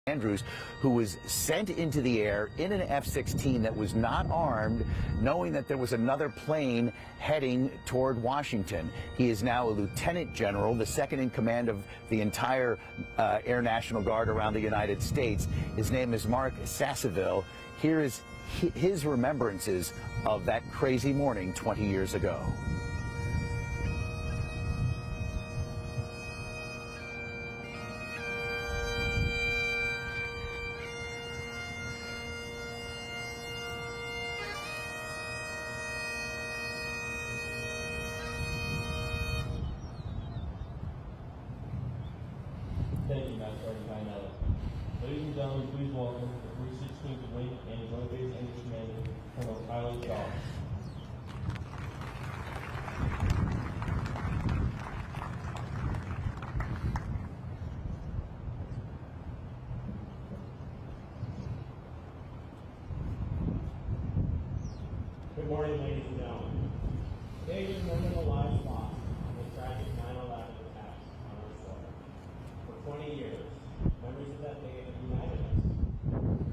Andrews, who was sent into the air in an F-16 that was not armed, knowing that there was another plane heading toward Washington. He is now a lieutenant general, the second in command of the entire Air National Guard around the United States. His name is Mark Sasseville. Here is his remembrances of that crazy morning 20 years ago. Thank you, Matt Sergeant Kynella. Ladies and gentlemen, please welcome the 316th Wing and Joint Base English Commander, Colonel Tyler Shaw. Good morning, ladies and gentlemen. Today we remember the lives lost in the tragic 9/11 attacks on our soil. For 20 years, memories of that day have united us.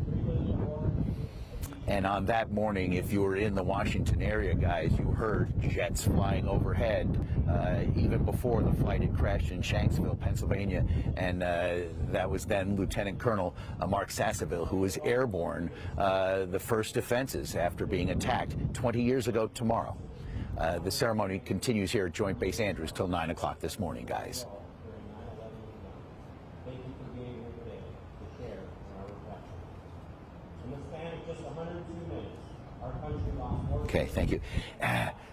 Reliving the horror of each And on that morning, if you were in the Washington area, guys, you heard jets flying overhead, even before the flight had crashed in Shanksville, Pennsylvania. And that was then Lieutenant Colonel Mark Sasseville, who was airborne, the first defenses after being attacked 20 years ago tomorrow. The ceremony continues here at Joint Base Andrews till 9 o'clock this morning, guys. Thank you for being here today to share in our reflection. In the span of just 102 minutes, our country lost more. Okay, thank you.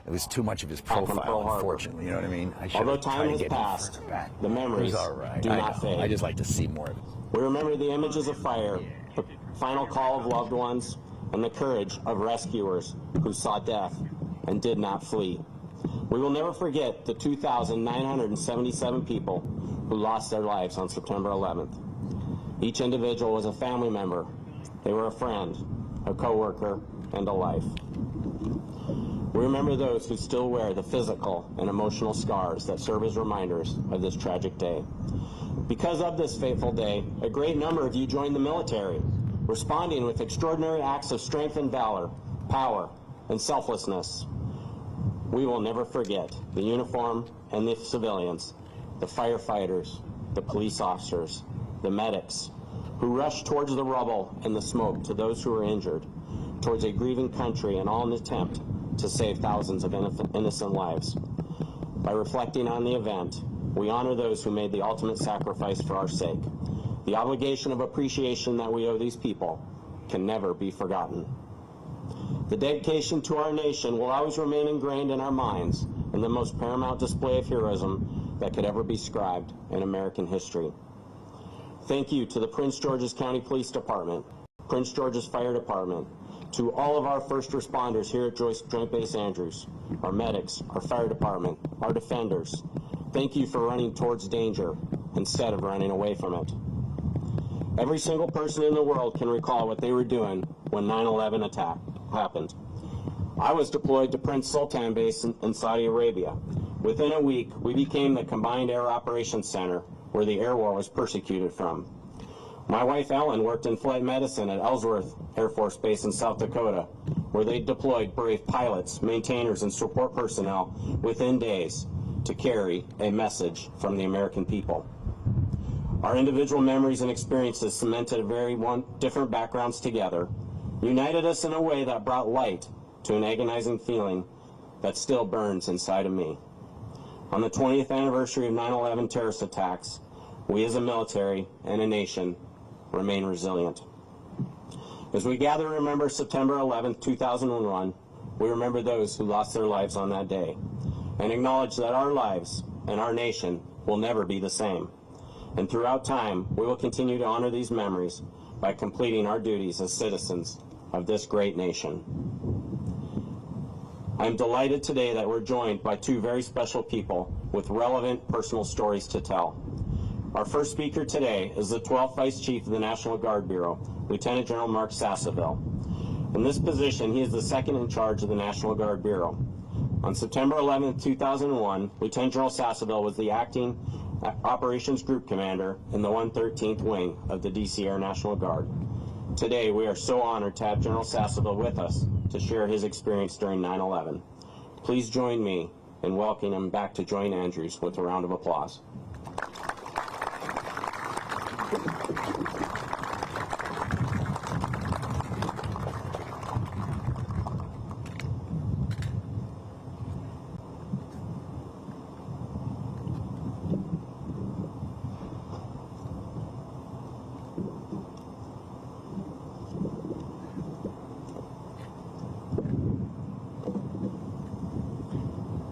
It was too much of his profile, unfortunately. You know what I mean? I Although time has passed, the memories do not fade. I just like to see more of it. We remember the images of fire, the final call of loved ones, and the courage of rescuers who saw death and did not flee. We will never forget the 2,977 people who lost their lives on September 11th. Each individual was a family member. They were a friend, a coworker, and a life. We remember those who still wear the physical and emotional scars that serve as reminders of this tragic day. Because of this fateful day, a great number of you joined the military, responding with extraordinary acts of strength and valor, power, and selflessness. We will never forget the uniform and the civilians, the firefighters, the police officers, the medics, who rushed towards the rubble and the smoke to those who were injured, towards a grieving country, and all in an attempt to save thousands of innocent lives. By reflecting on the event, we honor those who made the ultimate sacrifice for our sake. The obligation of appreciation that we owe these people can never be forgotten. The dedication to our nation will always remain ingrained in our minds in the most paramount display of heroism that could ever be described in American history. Thank you to the Prince George's County Police Department, Prince George's Fire Department, to all of our first responders here at Joint Base Andrews, our medics, our fire department, our defenders. Thank you for running towards danger instead of running away from it. Every single person in the world can recall what they were doing when 9/11 attack happened. I was deployed to Prince Sultan Base in Saudi Arabia. Within a week, we became the Combined Air Operations Center where the air war was persecuted from. My wife Ellen worked in flight medicine at Ellsworth Air Force Base in South Dakota, where they deployed brave pilots, maintainers, and support personnel within days to carry a message from the American people. Our individual memories and experiences cemented very different backgrounds together, united us in a way that brought light to an agonizing feeling that still burns inside of me. On the 20th anniversary of 9/11 terrorist attacks, we as a military and a nation remain resilient. As we gather to remember September 11th, 2001, we remember those who lost their lives on that day and acknowledge that our lives and our nation will never be the same. And throughout time, we will continue to honor these memories by completing our duties as citizens of this great nation. I am delighted today that we're joined by two very special people with relevant personal stories to tell. Our first speaker today is the 12th Vice Chief of the National Guard Bureau, Lieutenant General Mark Sasseville. In this position, he is the second in charge of the National Guard Bureau. On September 11, 2001, Lieutenant General Sasseville was the acting Operations Group Commander in the 113th Wing of the DC Air National Guard. Today, we are so honored to have General Sasseville with us to share his experience during 9/11. Please join me in welcoming him back to join Andrews with a round of applause.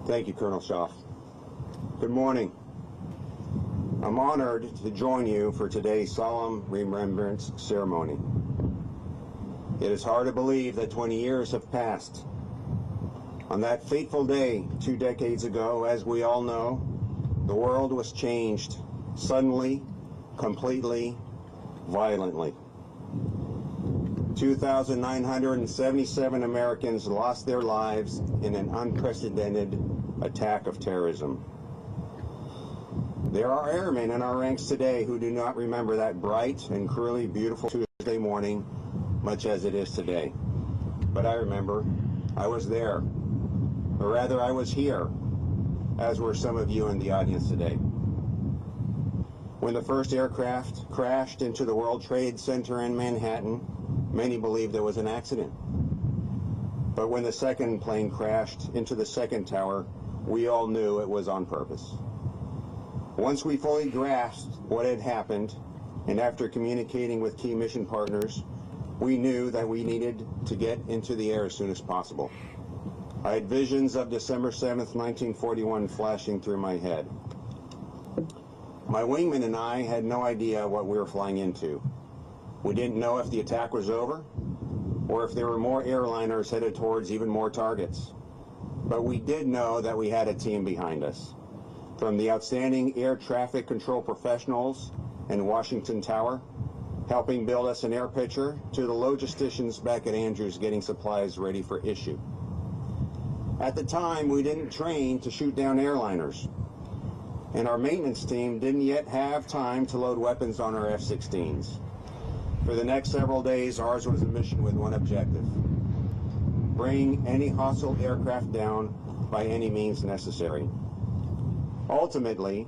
Thank you, Colonel Schaff. Good morning. I'm honored to join you for today's solemn remembrance ceremony. It is hard to believe that 20 years have passed. On that fateful day 2 decades ago, as we all know, the world was changed suddenly, completely, violently. 2,977 Americans lost their lives in an unprecedented attack of terrorism. There are airmen in our ranks today who do not remember that bright and cruelly beautiful Tuesday morning much as it is today. But I remember. I was there. Or rather, I was here, as were some of you in the audience today. When the first aircraft crashed into the World Trade Center in Manhattan, many believed it was an accident. But when the second plane crashed into the second tower, we all knew it was on purpose. Once we fully grasped what had happened, and after communicating with key mission partners, we knew that we needed to get into the air as soon as possible. I had visions of December 7th, 1941 flashing through my head. My wingman and I had no idea what we were flying into. We didn't know if the attack was over, or if there were more airliners headed towards even more targets. But we did know that we had a team behind us. From the outstanding air traffic control professionals in Washington Tower, helping build us an air pitcher, to the logisticians back at Andrews getting supplies ready for issue. At the time, we didn't train to shoot down airliners, and our maintenance team didn't yet have time to load weapons on our F-16s. For the next several days, ours was a mission with one objective: bring any hostile aircraft down by any means necessary. Ultimately,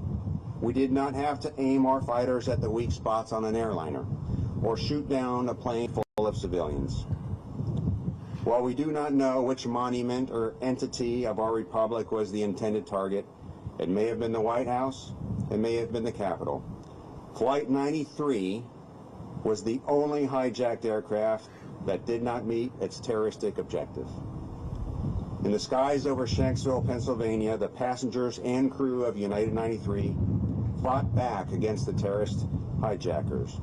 we did not have to aim our fighters at the weak spots on an airliner or shoot down a plane full of civilians. While we do not know which monument or entity of our republic was the intended target, it may have been the White House, it may have been the Capitol. Flight 93 was the only hijacked aircraft that did not meet its terroristic objective. In the skies over Shanksville, Pennsylvania, the passengers and crew of United 93 fought back against the terrorist hijackers.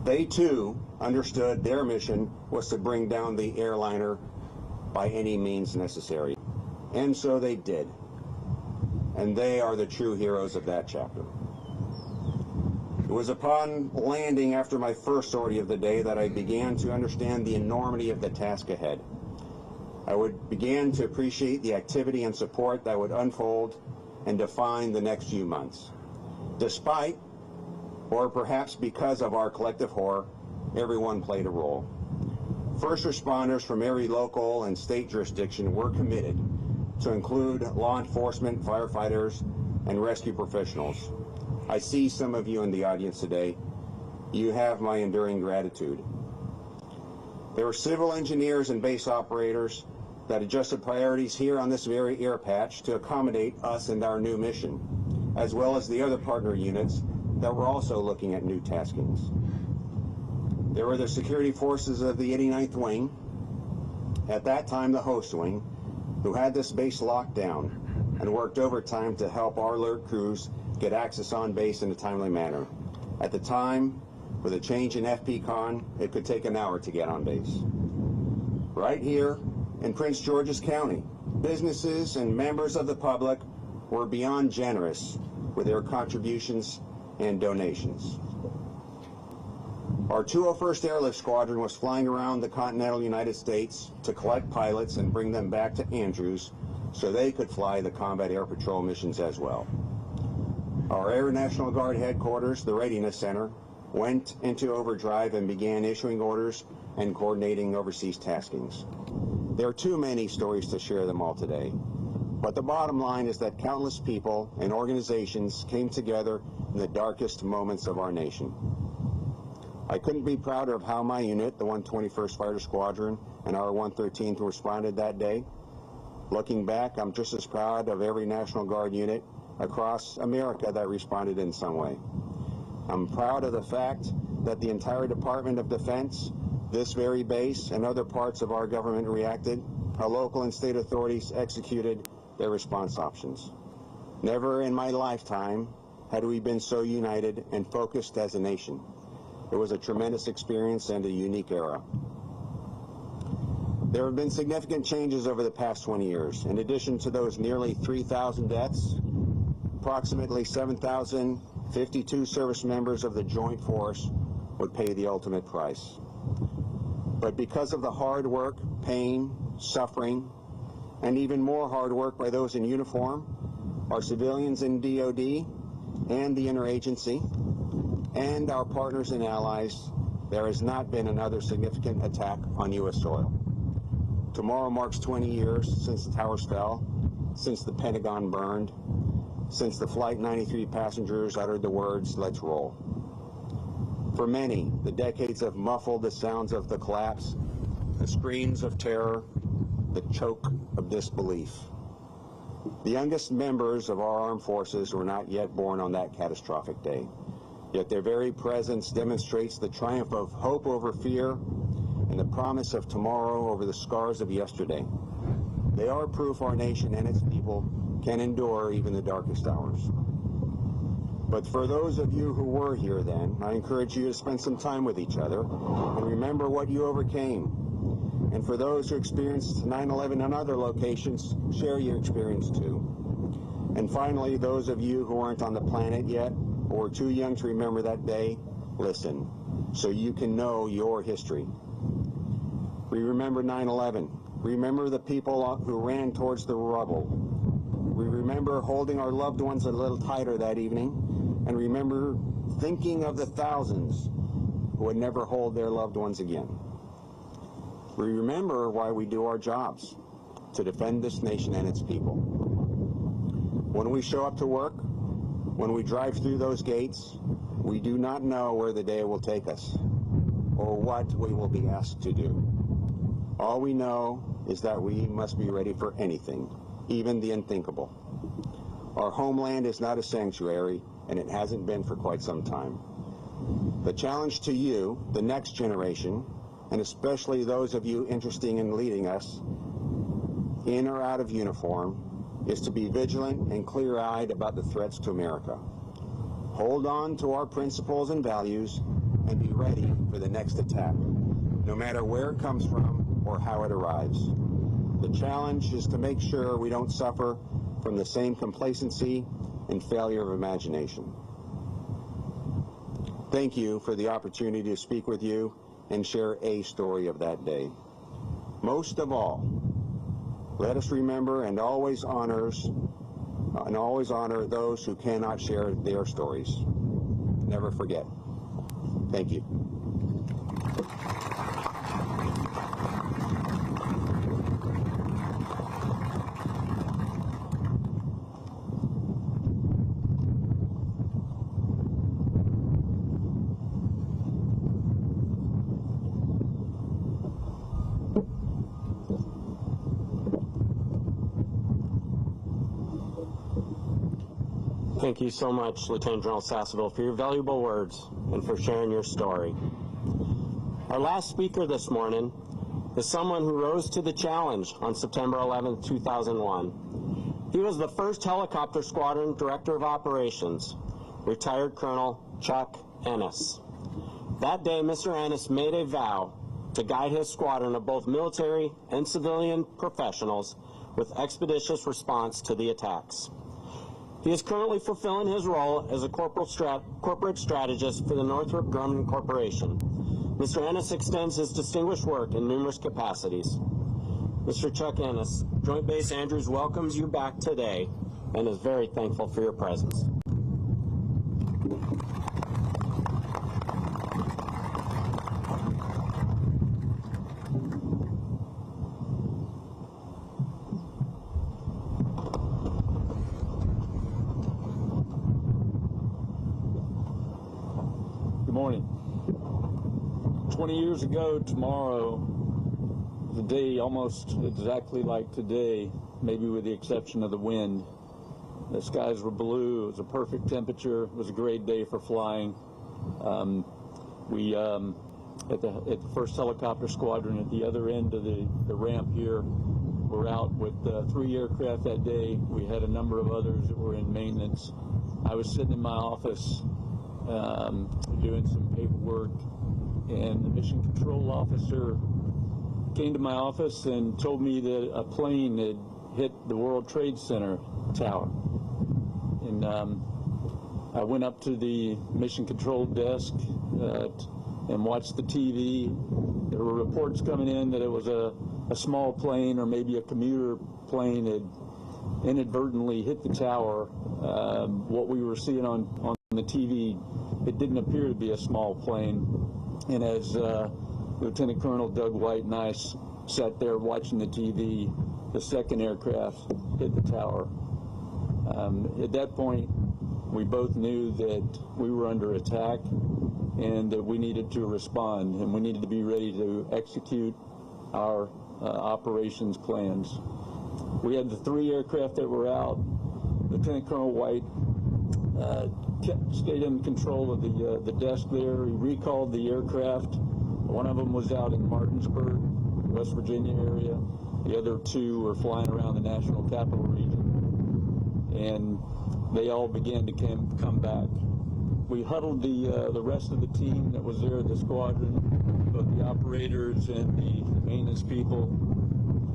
They too understood their mission was to bring down the airliner by any means necessary. And so they did. And they are the true heroes of that chapter. It was upon landing after my first sortie of the day that I began to understand the enormity of the task ahead. I began to appreciate the activity and support that would unfold and define the next few months. Despite, or perhaps because of our collective horror, everyone played a role. First responders from every local and state jurisdiction were committed, to include law enforcement, firefighters, and rescue professionals. I see some of you in the audience today. You have my enduring gratitude. There were civil engineers and base operators that adjusted priorities here on this very air patch to accommodate us and our new mission, as well as the other partner units that were also looking at new taskings. There were the security forces of the 89th Wing, at that time the host wing, who had this base locked down and worked overtime to help our alert crews get access on base in a timely manner. At the time, with a change in FPCON, it could take an hour to get on base. Right here in Prince George's County, businesses and members of the public were beyond generous with their contributions and donations. Our 201st Airlift Squadron was flying around the continental United States to collect pilots and bring them back to Andrews so they could fly the combat air patrol missions as well. Our Air National Guard headquarters, the Readiness Center, went into overdrive and began issuing orders and coordinating overseas taskings. There are too many stories to share them all today, but the bottom line is that countless people and organizations came together in the darkest moments of our nation. I couldn't be prouder of how my unit, the 121st Fighter Squadron, and our 113th responded that day. Looking back, I'm just as proud of every National Guard unit across America that responded in some way. I'm proud of the fact that the entire Department of Defense, this very base, and other parts of our government reacted. Our local and state authorities executed their response options. Never in my lifetime had we been so united and focused as a nation. It was a tremendous experience and a unique era. There have been significant changes over the past 20 years. In addition to those nearly 3,000 deaths, approximately 7,052 service members of the Joint Force would pay the ultimate price. But because of the hard work, pain, suffering, and even more hard work by those in uniform, our civilians in DOD and the interagency, and our partners and allies, there has not been another significant attack on U.S. soil. Tomorrow marks 20 years since the towers fell, since the Pentagon burned, since the Flight 93 passengers uttered the words, "Let's roll." For many, the decades have muffled the sounds of the collapse, the screams of terror, the choke of disbelief. The youngest members of our armed forces were not yet born on that catastrophic day. Yet their very presence demonstrates the triumph of hope over fear and the promise of tomorrow over the scars of yesterday. They are proof our nation and its people can endure even the darkest hours. But for those of you who were here then, I encourage you to spend some time with each other and remember what you overcame. And for those who experienced 9/11 in other locations, share your experience too. And finally, those of you who aren't on the planet yet or too young to remember that day, listen, so you can know your history. We remember 9/11. Remember the people who ran towards the rubble. We remember holding our loved ones a little tighter that evening, and remember thinking of the thousands who would never hold their loved ones again. We remember why we do our jobs, to defend this nation and its people. When we show up to work, when we drive through those gates, we do not know where the day will take us or what we will be asked to do. All we know is that we must be ready for anything, even the unthinkable. Our homeland is not a sanctuary, and it hasn't been for quite some time. The challenge to you, the next generation, and especially those of you interested in leading us, in or out of uniform, is to be vigilant and clear-eyed about the threats to America. Hold on to our principles and values and be ready for the next attack, no matter where it comes from or how it arrives. The challenge is to make sure we don't suffer from the same complacency and failure of imagination. Thank you for the opportunity to speak with you and share a story of that day. Most of all, let us remember and always honor those who cannot share their stories. Never forget. Thank you. Thank you so much, Lieutenant General Sasseville, for your valuable words and for sharing your story. Our last speaker this morning is someone who rose to the challenge on September 11, 2001. He was the first helicopter squadron director of operations, retired Colonel Chuck Ennis. That day, Mr. Ennis made a vow to guide his squadron of both military and civilian professionals with expeditious response to the attacks. He is currently fulfilling his role as a corporate strategist for the Northrop Grumman Corporation. Mr. Ennis extends his distinguished work in numerous capacities. Mr. Chuck Ennis, Joint Base Andrews welcomes you back today and is very thankful for your presence. morning. 20 years ago tomorrow, the day almost exactly like today, maybe with the exception of the wind. The skies were blue. It was a perfect temperature. It was a great day for flying. At the first helicopter squadron at the other end of the ramp here, we're out with 3 aircraft that day. We had a number of others that were in maintenance. I was sitting in my office doing some paperwork, and the mission control officer came to my office and told me that a plane had hit the World Trade Center tower. And I went up to the mission control desk and watched the TV. There were reports coming in that it was a small plane or maybe a commuter plane had inadvertently hit the tower. What we were seeing on the TV, it didn't appear to be a small plane. And as Lieutenant Colonel Doug White and I sat there watching the TV, the second aircraft hit the tower. At that point, we both knew that we were under attack and that we needed to respond, and we needed to be ready to execute our operations plans. We had the 3 aircraft that were out. Lieutenant Colonel White stayed in control of the desk there. He recalled the aircraft. One of them was out in Martinsburg, West Virginia area. The other 2 were flying around the National Capital Region, and they all began to come back. We huddled the rest of the team that was there at the squadron, both the operators and the maintenance people,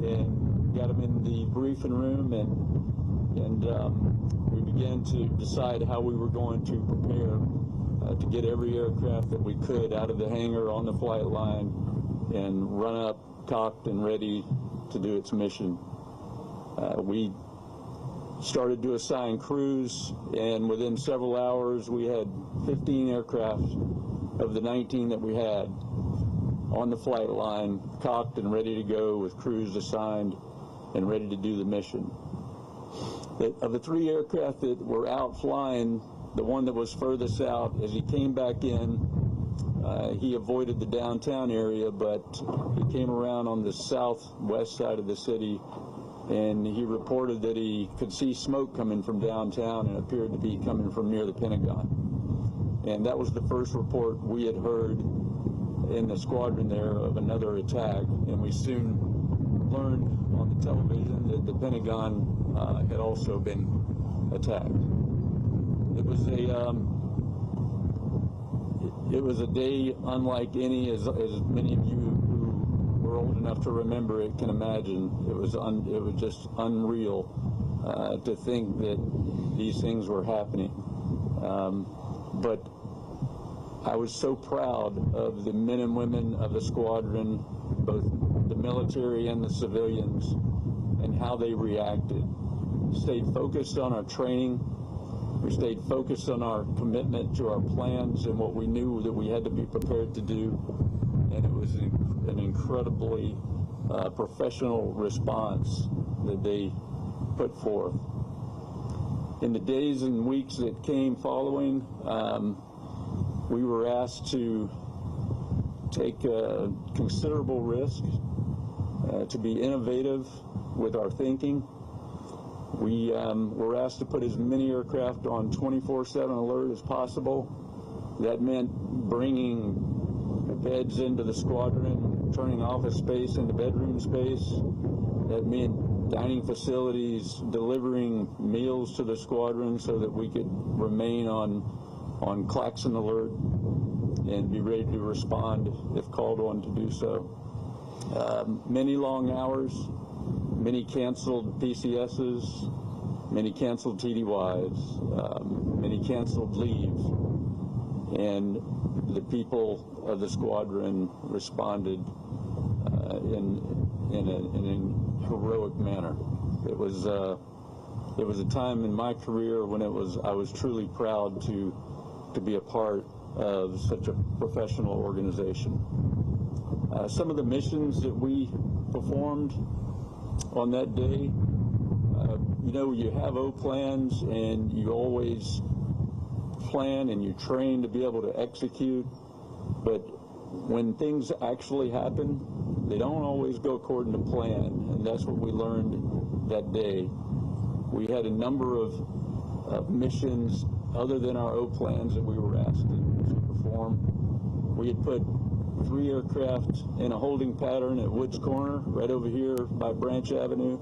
and got them in the briefing room, and we began to decide how we were going to prepare to get every aircraft that we could out of the hangar on the flight line and run up, cocked and ready to do its mission. We started to assign crews, and within several hours we had 15 aircraft of the 19 that we had on the flight line, cocked and ready to go with crews assigned and ready to do the mission. Of the 3 aircraft that were out flying, the one that was furthest out, as he came back in, he avoided the downtown area, but he came around on the southwest side of the city, and he reported that he could see smoke coming from downtown and appeared to be coming from near the Pentagon. And that was the first report we had heard in the squadron there of another attack, and we soon learned on the television that the Pentagon had also been attacked. It was a day unlike any, as many of you who were old enough to remember it can imagine. It was just unreal to think that these things were happening. But I was so proud of the men and women of the squadron, both the military and the civilians, and how they reacted. We stayed focused on our training. We stayed focused on our commitment to our plans and what we knew that we had to be prepared to do. And it was an incredibly professional response that they put forth. In the days and weeks that came following, we were asked to take a considerable risk, to be innovative with our thinking. We were asked to put as many aircraft on 24/7 alert as possible. That meant bringing beds into the squadron, turning office space into bedroom space. That meant dining facilities, delivering meals to the squadron so that we could remain on klaxon alert and be ready to respond if called on to do so. Many long hours, many canceled PCSs, many canceled TDYs, many canceled leaves, and the people of the squadron responded in a heroic manner. It was a time in my career when I was truly proud to be a part of such a professional organization. Some of the missions that we performed on that day, you have O plans, and you always plan and you train to be able to execute, but when things actually happen, they don't always go according to plan, and that's what we learned that day. We had a number of missions other than our O plans that we were asked to perform. We had put 3 aircraft in a holding pattern at Woods Corner, right over here by Branch Avenue,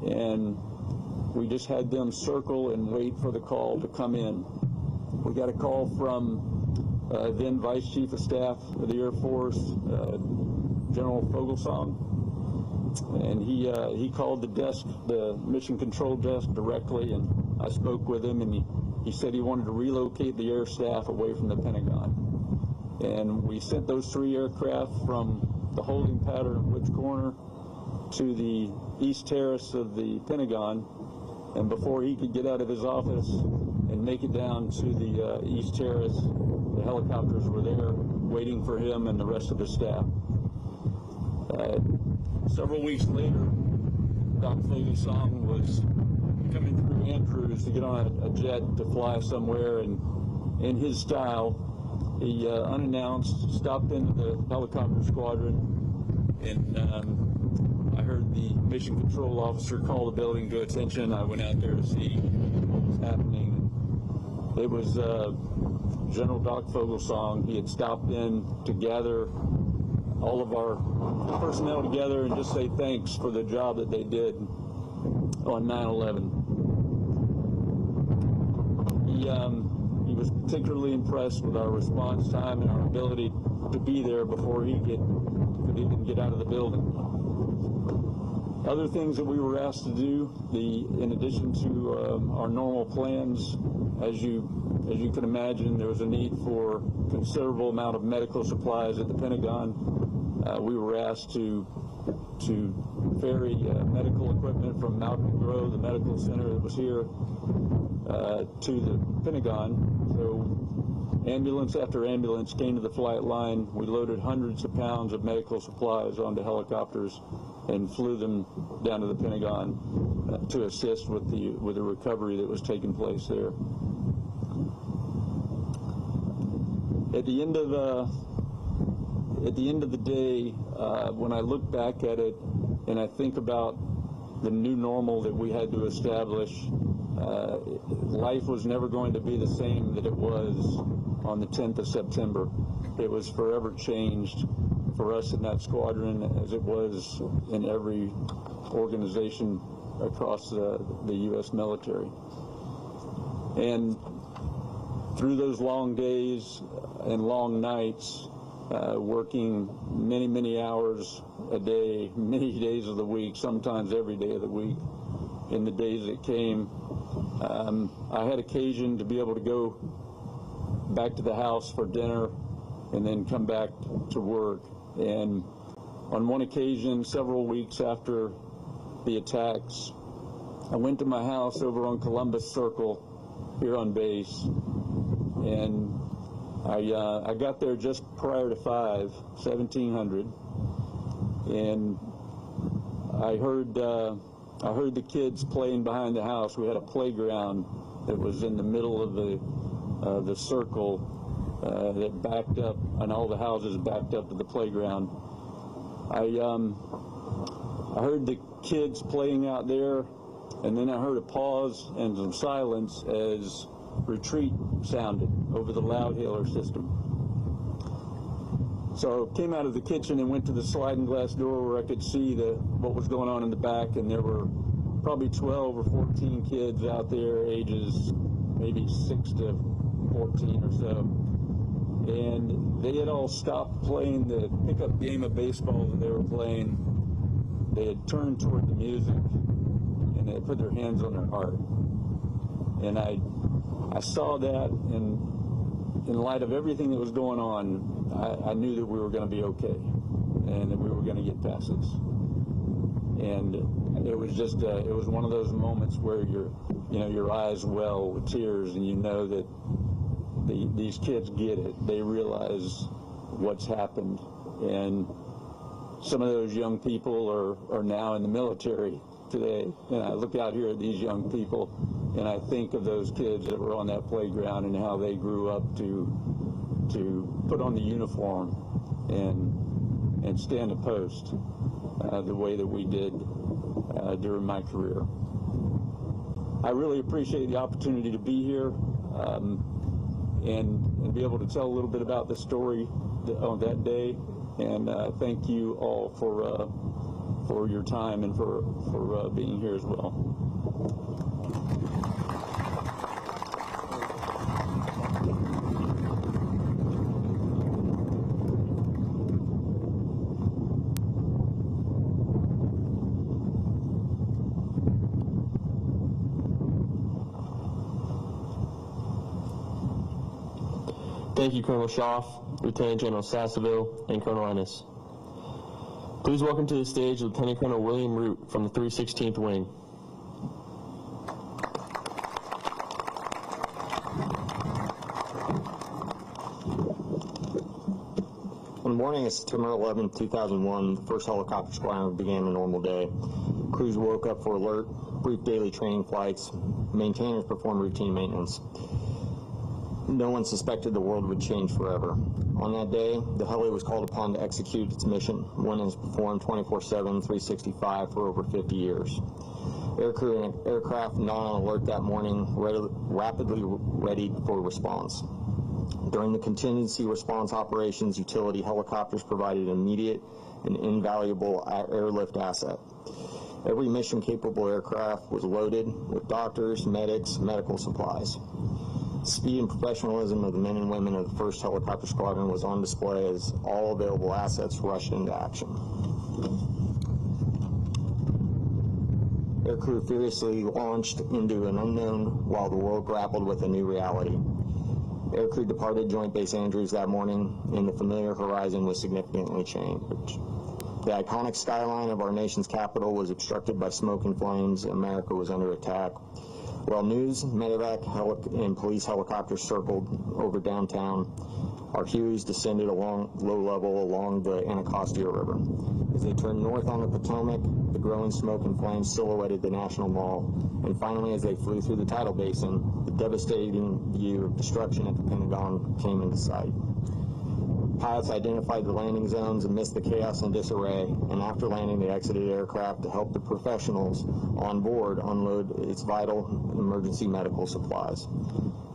and we just had them circle and wait for the call to come in. We got a call from then Vice Chief of Staff of the Air Force, General Fogelsong, and he called the desk, the mission control desk directly, and I spoke with him, and he said he wanted to relocate the air staff away from the Pentagon. And we sent those 3 aircraft from the holding pattern of Woods Corner to the East Terrace of the Pentagon, and before he could get out of his office and make it down to the East Terrace, the helicopters were there waiting for him and the rest of the staff. Several weeks later, Doc Fogelsong was coming through Andrews to get on a jet to fly somewhere, and in his style, he unannounced stopped into the helicopter squadron, and I heard the mission control officer call the building to attention. I went out there to see what was happening. It was General Doc Fogelsong. He had stopped in to gather all of our personnel together and just say thanks for the job that they did on 9/11. He was particularly impressed with our response time and our ability to be there before he could even get out of the building. Other things that we were asked to do, in addition to our normal plans, as you can imagine, there was a need for considerable amount of medical supplies at the Pentagon. We were asked to ferry medical equipment from Mountain Grove, the medical center that was here, to the Pentagon. So ambulance after ambulance came to the flight line. We loaded hundreds of pounds of medical supplies onto helicopters and flew them down to the Pentagon to assist with the recovery that was taking place there. At the end of the day, when I look back at it and I think about the new normal that we had to establish, life was never going to be the same that it was on the 10th of September. It was forever changed for us in that squadron, as it was in every organization across the U.S. military. And through those long days and long nights, working many hours a day, many days of the week, sometimes every day of the week, in the days that came, I had occasion to be able to go back to the house for dinner and then come back to work. And on one occasion, several weeks after the attacks, I went to my house over on Columbus Circle here on base, and I got there just prior to 1700, and I heard the kids playing behind the house. We had a playground that was in the middle of the circle that backed up, and all the houses backed up to the playground. I heard the kids playing out there, and then I heard a pause and some silence as retreat sounded over the loudhailer system. So I came out of the kitchen and went to the sliding glass door where I could see what was going on in the back, and there were probably 12 or 14 kids out there, ages maybe 6 to 14 or so. And they had all stopped playing the pickup game of baseball that they were playing. They had turned toward the music, and they had put their hands on their heart. And I saw that, and in light of everything that was going on, I knew that we were going to be okay, and that we were going to get past this. And it was just, it was one of those moments where your eyes well with tears, and you know that these kids get it. They realize what's happened, and some of those young people are now in the military today. And I look out here at these young people, And I think of those kids that were on that playground and how they grew up to put on the uniform and stand a post the way that we did during my career. I really appreciate the opportunity to be here and be able to tell a little bit about the story on that day. And thank you all for your time and for being here as well. Thank you, Colonel Schaff, Lieutenant General Sasseville, and Colonel Ennis. Please welcome to the stage Lieutenant Colonel William Root from the 316th Wing. On the morning of September 11, 2001, the 1st Helicopter Squadron began a normal day. Crews woke up for alert, brief daily training flights, maintainers performed routine maintenance. No one suspected the world would change forever. On that day, the heli was called upon to execute its mission, one has performed 24/7, 365 for over 50 years. Aircrew and aircraft not on alert that morning, rapidly ready for response. During the contingency response operations, utility helicopters provided an immediate and invaluable airlift asset. Every mission-capable aircraft was loaded with doctors, medics, medical supplies. The speed and professionalism of the men and women of the 1st Helicopter Squadron was on display as all available assets rushed into action. Aircrew furiously launched into an unknown while the world grappled with a new reality. Aircrew departed Joint Base Andrews that morning, and the familiar horizon was significantly changed. The iconic skyline of our nation's capital was obstructed by smoke and flames. America was under attack. While news, medevac, and police helicopters circled over downtown, our Hueys descended along low level along the Anacostia River. As they turned north on the Potomac, the growing smoke and flames silhouetted the National Mall, and finally as they flew through the tidal basin, the devastating view of destruction at the Pentagon came into sight. Pilots identified the landing zones amidst the chaos and disarray, and after landing, they exited aircraft to help the professionals on board unload its vital emergency medical supplies.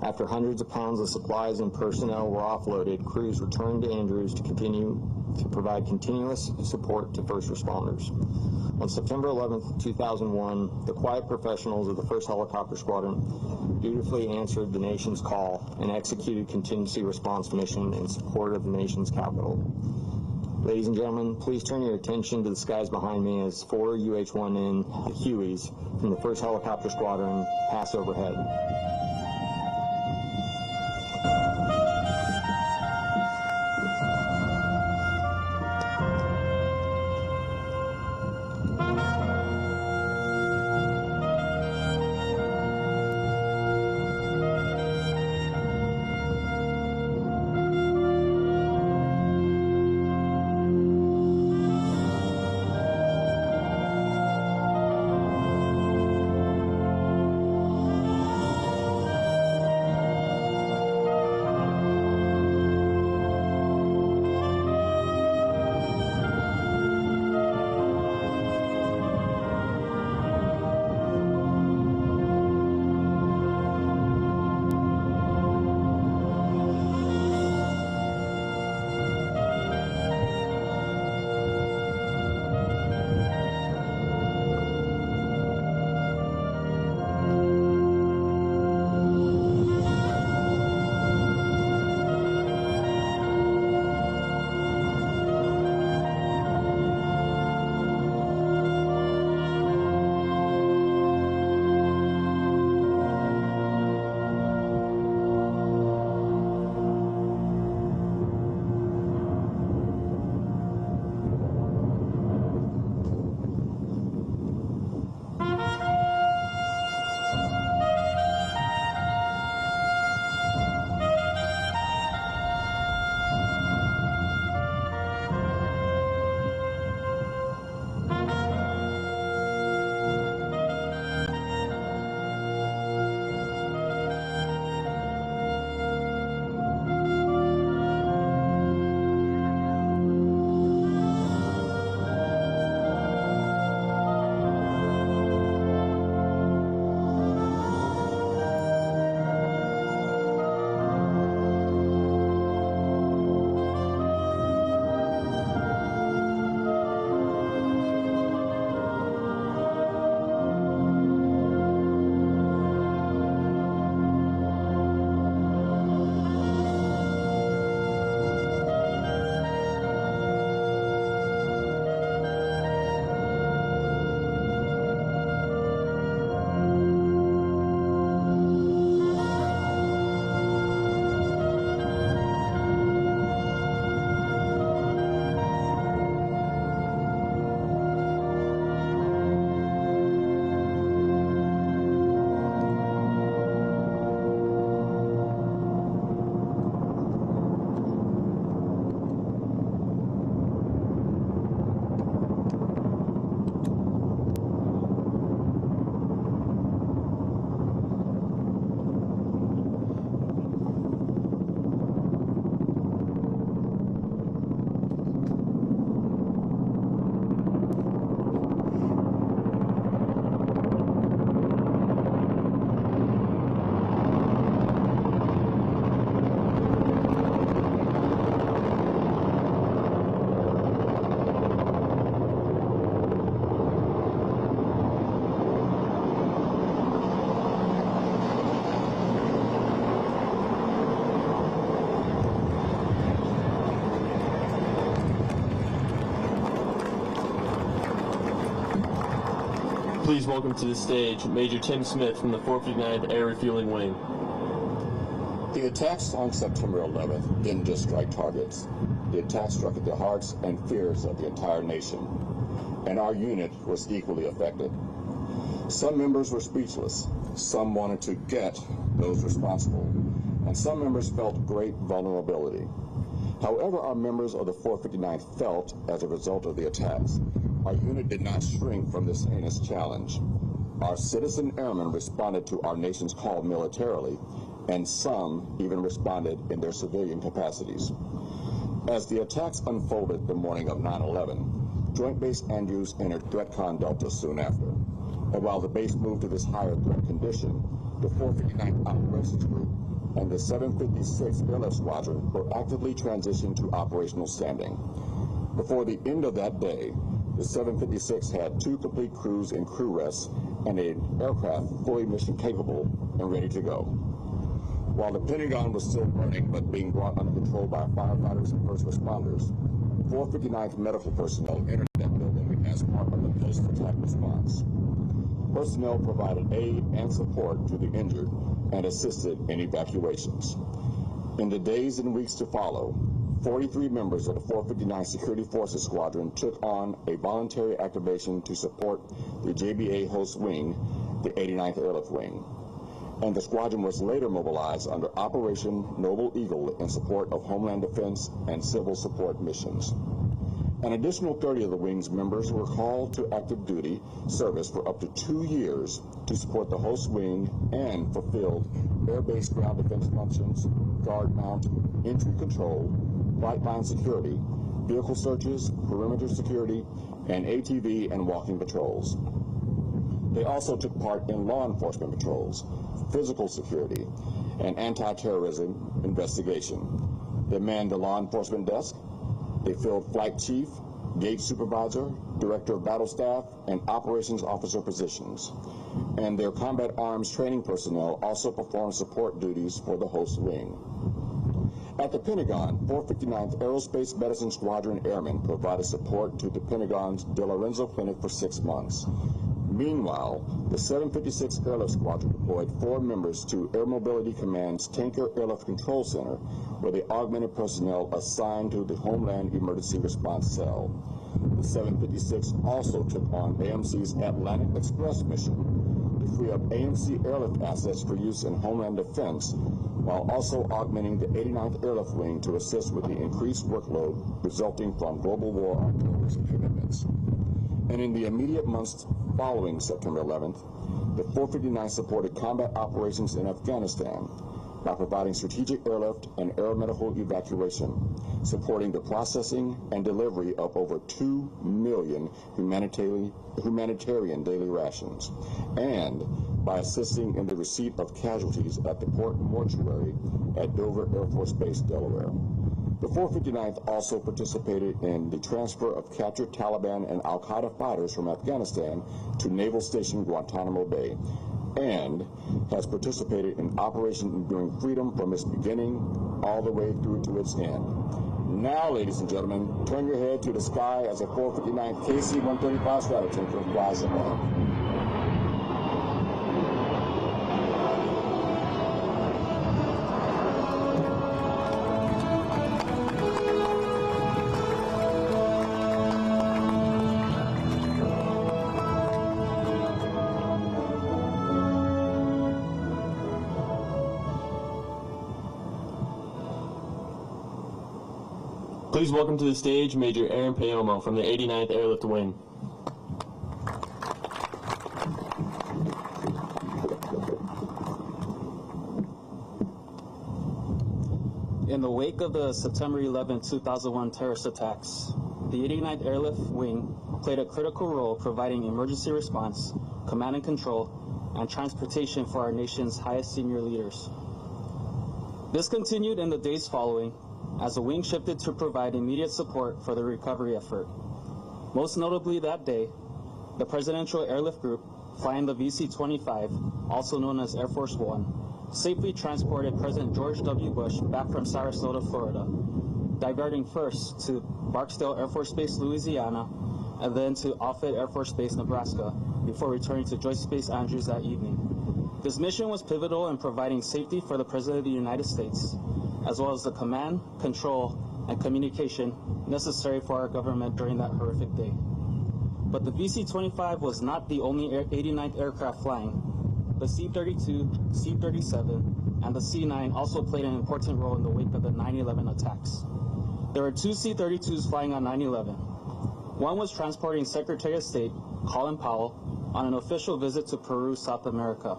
After hundreds of pounds of supplies and personnel were offloaded, crews returned to Andrews to continue to provide continuous support to first responders. On September 11, 2001, the quiet professionals of the 1st Helicopter Squadron dutifully answered the nation's call and executed contingency response mission in support of the nation's capital. Ladies and gentlemen, please turn your attention to the skies behind me as 4 UH-1N Hueys from the 1st Helicopter Squadron pass overhead. Please welcome to the stage Major Tim Smith from the 459th Air Refueling Wing. The attacks on September 11th didn't just strike targets. The attacks struck at the hearts and fears of the entire nation, and our unit was equally affected. Some members were speechless, some wanted to get those responsible, and some members felt great vulnerability. However our members of the 459th felt as a result of the attacks, our unit did not shrink from this heinous challenge. Our citizen airmen responded to our nation's call militarily, and some even responded in their civilian capacities. As the attacks unfolded the morning of 9/11, Joint Base Andrews entered ThreatCon Delta soon after. And while the base moved to this higher threat condition, the 459th Operations Group and the 756th Airlift Squadron were actively transitioned to operational standing. Before the end of that day, the 756 had 2 complete crews in crew rests and an aircraft fully mission capable and ready to go. While the Pentagon was still burning but being brought under control by firefighters and first responders, 459th medical personnel entered that building as part of the post-attack response. Personnel provided aid and support to the injured and assisted in evacuations. In the days and weeks to follow, 43 members of the 459th Security Forces Squadron took on a voluntary activation to support the JBA host wing, the 89th Airlift Wing. And the squadron was later mobilized under Operation Noble Eagle in support of Homeland Defense and civil support missions. An additional 30 of the wing's members were called to active duty service for up to 2 years to support the host wing and fulfilled air-based ground defense functions, guard mount, entry control, flight line security, vehicle searches, perimeter security, and ATV and walking patrols. They also took part in law enforcement patrols, physical security, and anti-terrorism investigation. They manned the law enforcement desk. They filled flight chief, gate supervisor, director of battle staff, and operations officer positions. And their combat arms training personnel also performed support duties for the host wing. At the Pentagon, 459th Aerospace Medicine Squadron Airmen provided support to the Pentagon's De Lorenzo Clinic for 6 months. Meanwhile, the 756th Airlift Squadron deployed 4 members to Air Mobility Command's Tanker Airlift Control Center, where they augmented personnel assigned to the Homeland Emergency Response Cell. The 756 also took on AMC's Atlantic Express mission to free up AMC airlift assets for use in Homeland Defense, while also augmenting the 89th Airlift Wing to assist with the increased workload resulting from global war on terrorism commitments. And in the immediate months following September 11th, the 459 supported combat operations in Afghanistan by providing strategic airlift and aeromedical evacuation, supporting the processing and delivery of over 2 million humanitarian daily rations, and by assisting in the receipt of casualties at the port mortuary at Dover Air Force Base, Delaware. The 459th also participated in the transfer of captured Taliban and al-Qaeda fighters from Afghanistan to Naval Station Guantanamo Bay, and has participated in Operation Enduring Freedom from its beginning all the way through to its end. Now, ladies and gentlemen, turn your head to the sky as a 459th KC-135 Stratotanker flies above. Please welcome to the stage Major Aaron Payomo from the 89th Airlift Wing. In the wake of the September 11, 2001 terrorist attacks, the 89th Airlift Wing played a critical role providing emergency response, command and control, and transportation for our nation's highest senior leaders. This continued in the days following, as the wing shifted to provide immediate support for the recovery effort. Most notably that day, the Presidential Airlift Group, flying the VC-25, also known as Air Force One, safely transported President George W. Bush back from Sarasota, Florida, diverting first to Barksdale Air Force Base, Louisiana, and then to Offutt Air Force Base, Nebraska, before returning to Joint Space Andrews that evening. This mission was pivotal in providing safety for the President of the United States, as well as the command, control, and communication necessary for our government during that horrific day. But the VC-25 was not the only 89th aircraft flying. The C-32, C-37, and the C-9 also played an important role in the wake of the 9/11 attacks. There were two C-32s flying on 9/11. One was transporting Secretary of State Colin Powell on an official visit to Peru, South America.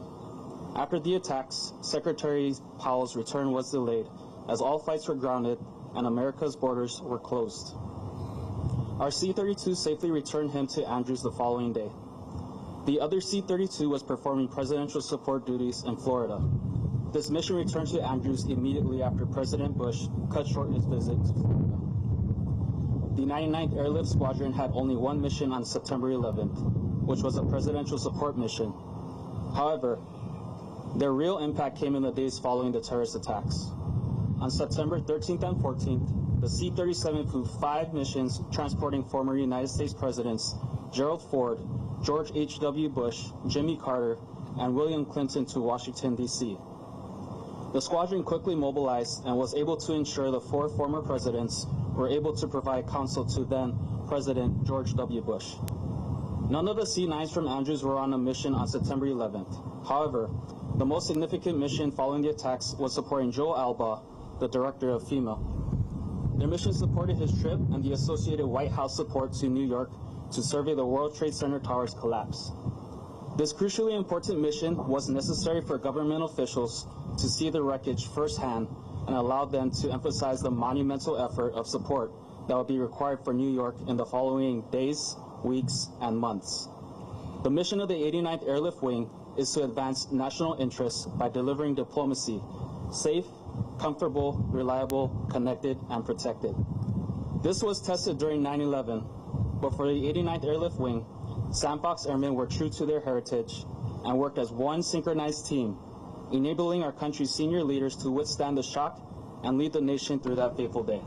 After the attacks, Secretary Powell's return was delayed as all flights were grounded and America's borders were closed. Our C-32 safely returned him to Andrews the following day. The other C-32 was performing presidential support duties in Florida. This mission returned to Andrews immediately after President Bush cut short his visit to Florida. The 99th Airlift Squadron had only one mission on September 11th, which was a presidential support mission. However, their real impact came in the days following the terrorist attacks. On September 13th and 14th, the C-37 flew 5 missions transporting former United States Presidents Gerald Ford, George H.W. Bush, Jimmy Carter, and William Clinton to Washington, D.C. The squadron quickly mobilized and was able to ensure the 4 former presidents were able to provide counsel to then President George W. Bush. None of the C-9s from Andrews were on a mission on September 11th. However, the most significant mission following the attacks was supporting Joe Alba, the director of FEMA. Their mission supported his trip and the associated White House support to New York to survey the World Trade Center towers collapse. This crucially important mission was necessary for government officials to see the wreckage firsthand and allowed them to emphasize the monumental effort of support that would be required for New York in the following days, weeks, and months. The mission of the 89th Airlift Wing is to advance national interests by delivering diplomacy, safe, comfortable, reliable, connected, and protected. This was tested during 9/11, but for the 89th Airlift Wing, Sandbox Airmen were true to their heritage and worked as one synchronized team, enabling our country's senior leaders to withstand the shock and lead the nation through that fateful day.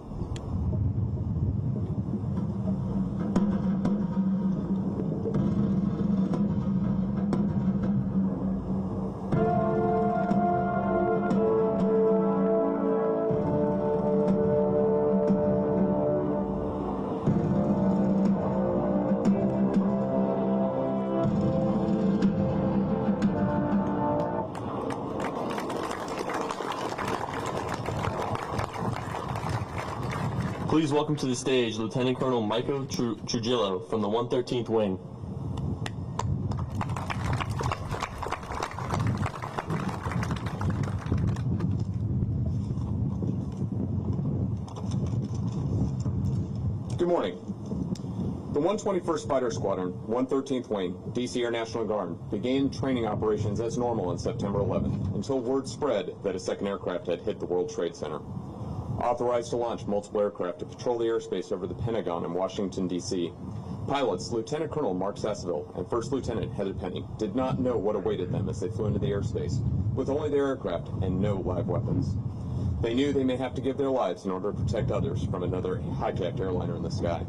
Please welcome to the stage Lieutenant Colonel Michael Trujillo from the 113th Wing. Good morning. The 121st Fighter Squadron, 113th Wing, D.C. Air National Guard, began training operations as normal on September 11th until word spread that a second aircraft had hit the World Trade Center. Authorized to launch multiple aircraft to patrol the airspace over the Pentagon in Washington, D.C., pilots Lieutenant Colonel Mark Sasseville and First Lieutenant Heather Penny did not know what awaited them as they flew into the airspace with only their aircraft and no live weapons. They knew they may have to give their lives in order to protect others from another hijacked airliner in the sky.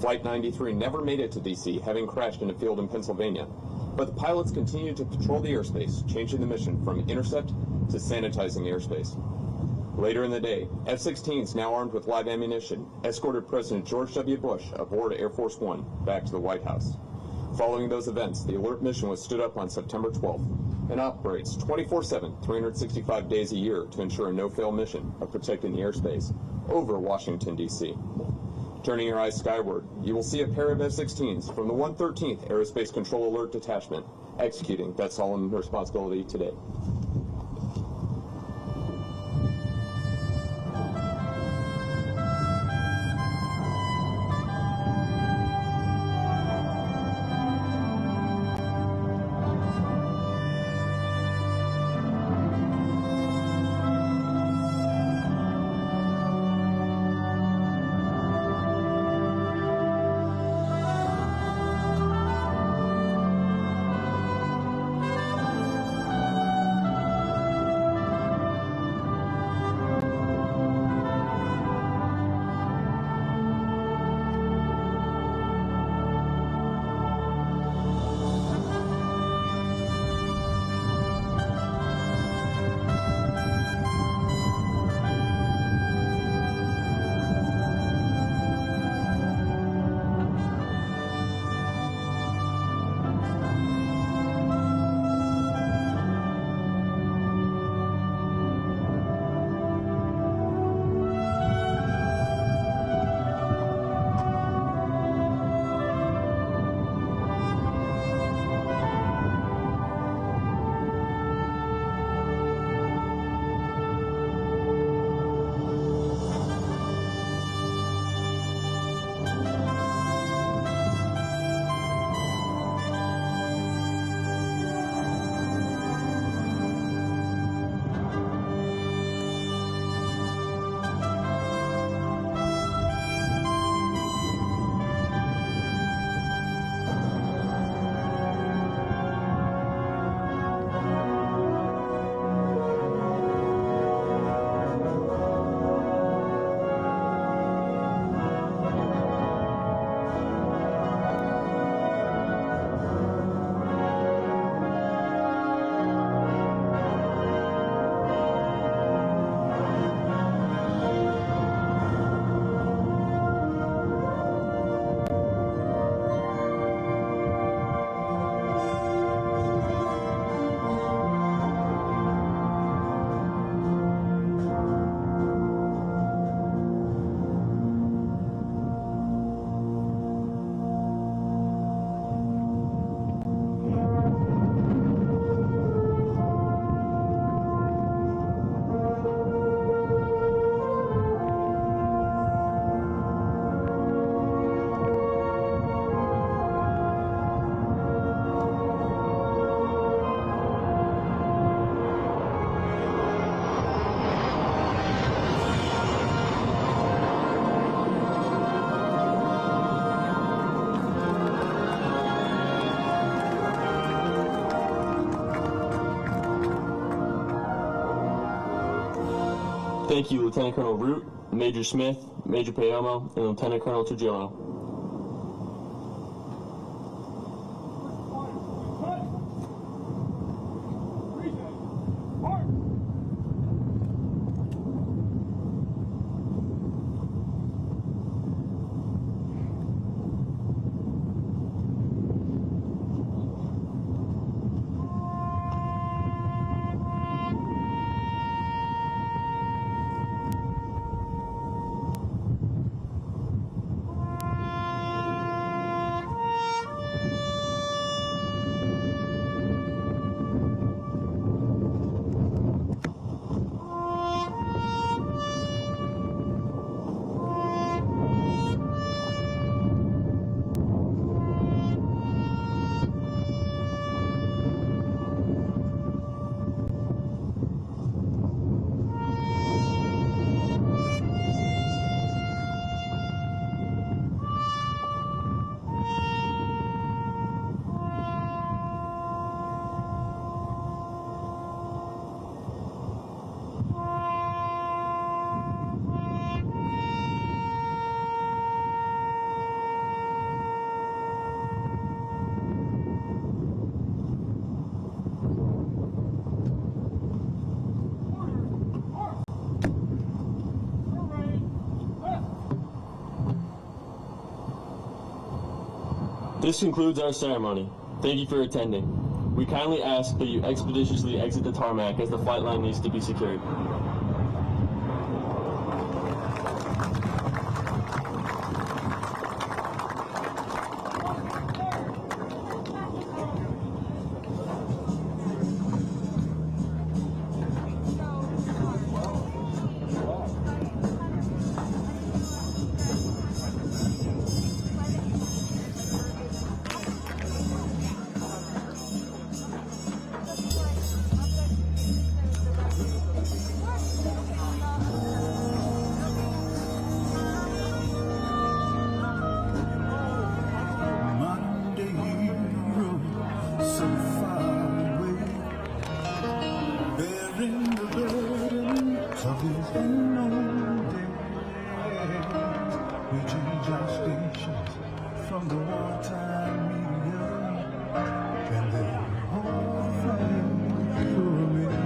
Flight 93 never made it to D.C., having crashed in a field in Pennsylvania, but the pilots continued to patrol the airspace, changing the mission from intercept to sanitizing the airspace. Later in the day, F-16s, now armed with live ammunition, escorted President George W. Bush aboard Air Force One back to the White House. Following those events, the alert mission was stood up on September 12th and operates 24/7, 365 days a year to ensure a no-fail mission of protecting the airspace over Washington, D.C. Turning your eyes skyward, you will see a pair of F-16s from the 113th Aerospace Control Alert Detachment executing that solemn responsibility today. Thank you, Lieutenant Colonel Root, Major Smith, Major Payomo, and Lieutenant Colonel Trujillo. This concludes our ceremony. Thank you for attending. We kindly ask that you expeditiously exit the tarmac as the flight line needs to be secured. From the wartime media and the whole thing for America.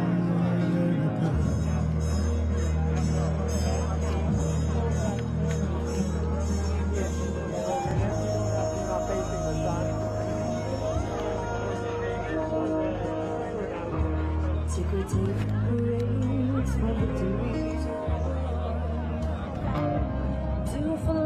Secretive parades for victories to a